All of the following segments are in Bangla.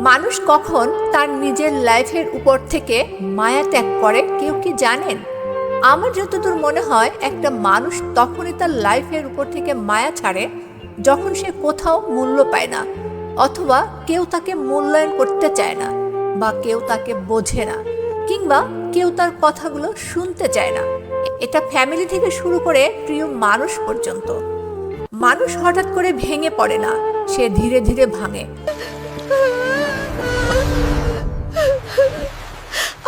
মানুষ কখন তার নিজের লাইফের উপর থেকে মায়া ত্যাগ করে কেউ কি জানেন? আমার যতদূর মনে হয় একটা মানুষ তখনই তার লাইফের উপর থেকে মায়া ছাড়ে যখন সে কোথাও মূল্য পায় না, অথবা কেউ তাকে মূল্যায়ন করতে চায় না, বা কেউ তাকে বোঝে না, কিংবা কেউ তার কথাগুলো শুনতে চায় না। এটা ফ্যামিলি থেকে শুরু করে প্রিয় মানুষ পর্যন্ত। মানুষ হঠাৎ করে ভেঙে পড়ে না, সে ধীরে ধীরে ভাঙে।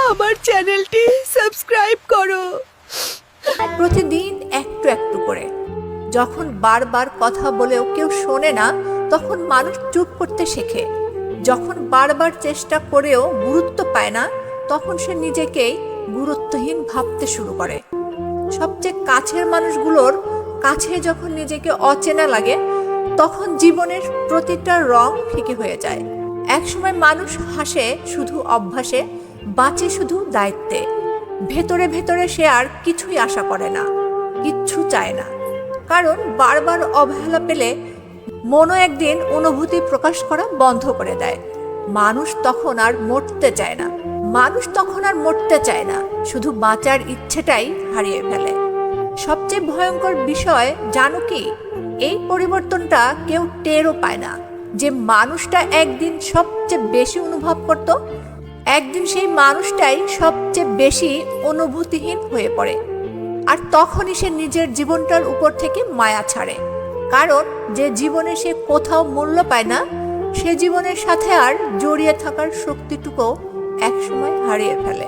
আমার চ্যানেলটি সাবস্ক্রাইব করো। প্রতিদিন একটু একটু করে। যখন বারবার কথা বলেও কেউ শোনে না, তখন মানুষ চুপ করতে শেখে। যখন বারবার চেষ্টা করেও গুরুত্ব পায় না, তখন সে নিজেকেই গুরুত্বহীন ভাবতে শুরু করে। সবচেয়ে কাছের মানুষগুলোর কাছে যখন নিজেকে অচেনা লাগে, তখন জীবনের প্রতিটা রং ফিকে হয়ে যায়। একসময় মানুষ হাসে শুধু অভ্যাসে, বাঁচে শুধু দায়িত্বে। ভেতরে ভেতরে সে আর কিছুই আশা করে না, কিচ্ছু চায় না। কারণ বারবার অবহেলা পেলে মনও একদিন অনুভূতি প্রকাশ করা বন্ধ করে দেয়। মানুষ তখন আর মরতে চায় না, শুধু বাঁচার ইচ্ছেটাই হারিয়ে ফেলে। সবচেয়ে ভয়ঙ্কর বিষয় জানো কি? এই পরিবর্তনটা কেউ টেরও পায় না। যে মানুষটা একদিন সবচেয়ে বেশি অনুভব করত, একদিন সেই মানুষটাই সবচেয়ে বেশি অনুভূতিহীন হয়ে পড়ে। আর তখনই সে নিজের জীবনটার উপর থেকে মায়া ছাড়ে। কারণ যে জীবনে সে কোথাও মূল্য পায় না, সে জীবনের সাথে আর জড়িয়ে থাকার শক্তিটুকুও একসময় হারিয়ে ফেলে।